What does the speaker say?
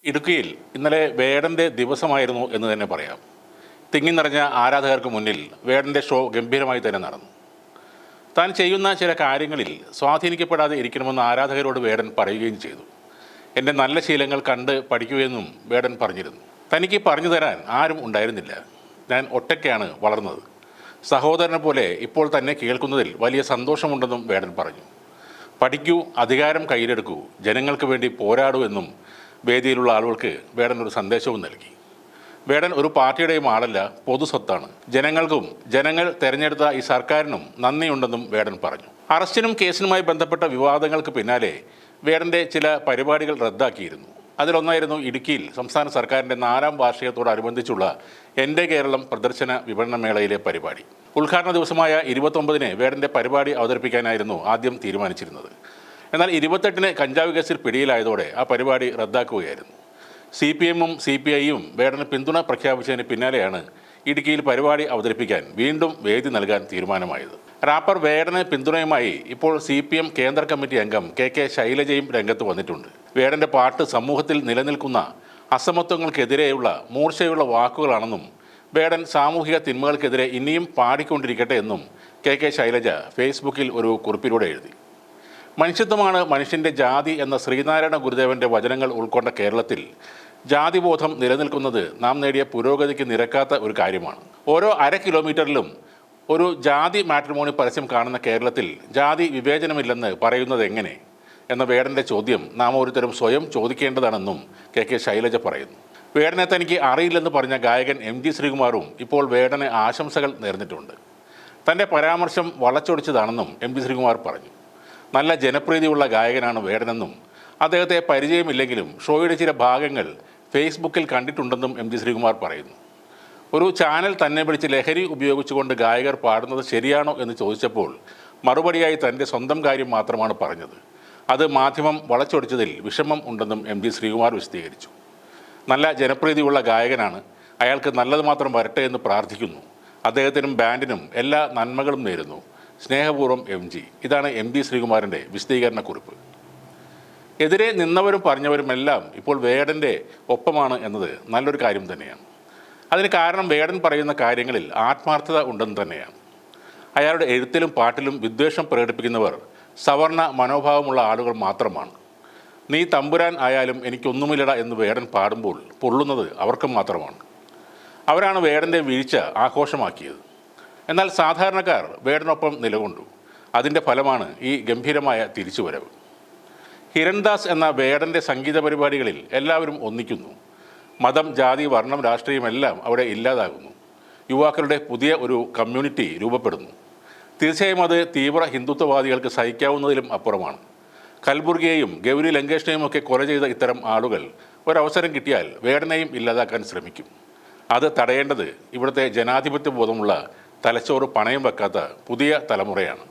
ഇടുക്കിയിൽ ഇന്നലെ വേടൻ്റെ ദിവസമായിരുന്നു എന്ന് തന്നെ പറയാം. തിങ്ങി നിറഞ്ഞ ആരാധകർക്ക് മുന്നിൽ വേടൻ്റെ ഷോ ഗംഭീരമായി തന്നെ നടന്നു. താൻ ചെയ്യുന്ന ചില കാര്യങ്ങളിൽ സ്വാധീനിക്കപ്പെടാതെ ഇരിക്കണമെന്ന് ആരാധകരോട് വേടൻ പറയുകയും ചെയ്തു. എൻ്റെ നല്ല ശീലങ്ങൾ കണ്ട് പഠിക്കുകയെന്നും വേടൻ പറഞ്ഞിരുന്നു. തനിക്ക് പറഞ്ഞു തരാൻ ആരും ഉണ്ടായിരുന്നില്ല. ഞാൻ ഒറ്റയ്ക്കാണ് വളർന്നത്. സഹോദരനെ പോലെ ഇപ്പോൾ തന്നെ കേൾക്കുന്നതിൽ വലിയ സന്തോഷമുണ്ടെന്നും വേടൻ പറഞ്ഞു. പഠിക്കൂ, അധികാരം കയ്യിലെടുക്കൂ, ജനങ്ങൾക്ക് വേണ്ടി പോരാടൂ എന്നും വേദിയിലുള്ള ആളുകൾക്ക് വേടൻ ഒരു സന്ദേശവും നൽകി. വേടൻ ഒരു പാർട്ടിയുടെയും ആളല്ല, പൊതുസ്വത്താണ്. ജനങ്ങൾക്കും ജനങ്ങൾ തെരഞ്ഞെടുത്ത ഈ സർക്കാരിനും നന്ദിയുണ്ടെന്നും വേടൻ പറഞ്ഞു. അറസ്റ്റിനും കേസിനുമായി ബന്ധപ്പെട്ട വിവാദങ്ങൾക്ക് പിന്നാലെ വേടൻ്റെ ചില പരിപാടികൾ റദ്ദാക്കിയിരുന്നു. അതിലൊന്നായിരുന്നു ഇടുക്കിയിൽ സംസ്ഥാന സർക്കാരിൻ്റെ 4ാം വാർഷികത്തോടനുബന്ധിച്ചുള്ള എൻ്റെ കേരളം പ്രദർശന വിപണന മേളയിലെ പരിപാടി. ഉദ്ഘാടന ദിവസമായ 29-ന് വേടൻ്റെ പരിപാടി അവതരിപ്പിക്കാനായിരുന്നു ആദ്യം തീരുമാനിച്ചിരുന്നത്. എന്നാൽ 28-ന് കഞ്ചാവ് കേസിൽ പിടിയിലായതോടെ ആ പരിപാടി റദ്ദാക്കുകയായിരുന്നു. CPM-ഉം CPI-യും വേടന് പിന്തുണ പ്രഖ്യാപിച്ചതിന് പിന്നാലെയാണ് ഇടുക്കിയിൽ പരിപാടി അവതരിപ്പിക്കാൻ വീണ്ടും വേദി നൽകാൻ തീരുമാനമായത്. റാപ്പർ വേടന് പിന്തുണയുമായി ഇപ്പോൾ CPM കേന്ദ്ര കമ്മിറ്റി അംഗം KK ശൈലജയും രംഗത്ത് വന്നിട്ടുണ്ട്. വേടൻ്റെ പാട്ട് സമൂഹത്തിൽ നിലനിൽക്കുന്ന അസമത്വങ്ങൾക്കെതിരെയുള്ള മൂർച്ചയുള്ള വാക്കുകളാണെന്നും വേടൻ സാമൂഹിക തിന്മകൾക്കെതിരെ ഇനിയും പാടിക്കൊണ്ടിരിക്കട്ടെ എന്നും KK ശൈലജ ഫേസ്ബുക്കിൽ ഒരു കുറിപ്പിലൂടെ എഴുതി. മനുഷ്യത്വമാണ് മനുഷ്യൻ്റെ ജാതി എന്ന ശ്രീനാരായണ ഗുരുദേവൻ്റെ വചനങ്ങൾ ഉൾക്കൊണ്ട കേരളത്തിൽ ജാതിബോധം നിലനിൽക്കുന്നത് നാം നേടിയ പുരോഗതിക്ക് നിരക്കാത്ത ഒരു കാര്യമാണ്. ഓരോ കിലോമീറ്ററിലും ഒരു ജാതി മാട്രിമോണി പരസ്യം കാണുന്ന കേരളത്തിൽ ജാതി വിവേചനമില്ലെന്ന് പറയുന്നത് എങ്ങനെ എന്ന വേടൻ്റെ ചോദ്യം നാം ഓരോരുത്തരും സ്വയം ചോദിക്കേണ്ടതാണെന്നും KK ശൈലജ പറയുന്നു. വേടനെ തനിക്ക് അറിയില്ലെന്ന് പറഞ്ഞ ഗായകൻ MG ശ്രീകുമാറും ഇപ്പോൾ വേടന് ആശംസകൾ നേർന്നിട്ടുണ്ട്. തൻ്റെ പരാമർശം വളച്ചൊടിച്ചതാണെന്നും MG ശ്രീകുമാർ പറഞ്ഞു. നല്ല ജനപ്രീതിയുള്ള ഗായകനാണ് വേടനെന്നും അദ്ദേഹത്തെ പരിചയമില്ലെങ്കിലും ഷോയുടെ ചില ഭാഗങ്ങൾ ഫേസ്ബുക്കിൽ കണ്ടിട്ടുണ്ടെന്നും MG ശ്രീകുമാർ പറയുന്നു. ഒരു ചാനൽ തന്നെ വിളിച്ച് ലഹരി ഉപയോഗിച്ചുകൊണ്ട് ഗായകർ പാടുന്നത് ശരിയാണോ എന്ന് ചോദിച്ചപ്പോൾ മറുപടിയായി തൻ്റെ സ്വന്തം കാര്യം മാത്രമാണ് പറഞ്ഞത്. അത് മാധ്യമം വളച്ചൊടിച്ചതിൽ വിഷമം ഉണ്ടെന്നും MG ശ്രീകുമാർ വിശദീകരിച്ചു. നല്ല ജനപ്രീതിയുള്ള ഗായകനാണ്, അയാൾക്ക് നല്ലത് മാത്രം വരട്ടെ എന്ന് പ്രാർത്ഥിക്കുന്നു. അദ്ദേഹത്തിനും ബാൻഡിനും എല്ലാ നന്മകളും നേരുന്നു. സ്നേഹപൂർവ്വം MG. ഇതാണ് MG ശ്രീകുമാറിൻ്റെ വിശദീകരണ കുറിപ്പ്. എതിരെ നിന്നവരും പറഞ്ഞവരുമെല്ലാം ഇപ്പോൾ വേടൻ്റെ ഒപ്പമാണ് എന്നത് നല്ലൊരു കാര്യം തന്നെയാണ്. അതിന് കാരണം വേടൻ പറയുന്ന കാര്യങ്ങളിൽ ആത്മാർത്ഥത ഉണ്ടെന്ന് തന്നെയാണ്. അയാളുടെ എഴുത്തിലും പാട്ടിലും വിദ്വേഷം പ്രകടിപ്പിക്കുന്നവർ സവർണ മനോഭാവമുള്ള ആളുകൾ മാത്രമാണ്. നീ തമ്പുരാൻ ആയാലും എനിക്കൊന്നുമില്ലട എന്ന് വേടൻ പാടുമ്പോൾ പൊള്ളുന്നത് അവർക്ക് മാത്രമാണ്. അവരാണ് വേടൻ്റെ വീഴ്ച ആഘോഷമാക്കിയത്. എന്നാൽ സാധാരണക്കാർ വേടനൊപ്പം നിലകൊണ്ടു. അതിൻ്റെ ഫലമാണ് ഈ ഗംഭീരമായ തിരിച്ചുവരവ്. ഹിരൺദാസ് എന്ന വേടൻ്റെ സംഗീത പരിപാടികളിൽ എല്ലാവരും ഒന്നിക്കുന്നു. മതം, ജാതി, വർണ്ണം, രാഷ്ട്രീയമെല്ലാം അവിടെ ഇല്ലാതാകുന്നു. യുവാക്കളുടെ പുതിയ ഒരു കമ്മ്യൂണിറ്റി രൂപപ്പെടുന്നു. തീർച്ചയായും അത് തീവ്ര ഹിന്ദുത്വവാദികൾക്ക് സഹിക്കാവുന്നതിലും അപ്പുറമാണ്. കൽബുർഗിയെയും ഗൗരി ലങ്കേഷിനെയും ഒക്കെ കൊല ചെയ്ത ഇത്തരം ആളുകൾ ഒരവസരം കിട്ടിയാൽ വേടനെയും ഇല്ലാതാക്കാൻ ശ്രമിക്കും. അത് തടയേണ്ടത് ഇവിടുത്തെ ജനാധിപത്യ ബോധമുള്ള തലച്ചോറ് പണയം വെക്കാത്ത പുതിയ തലമുറയാണ്.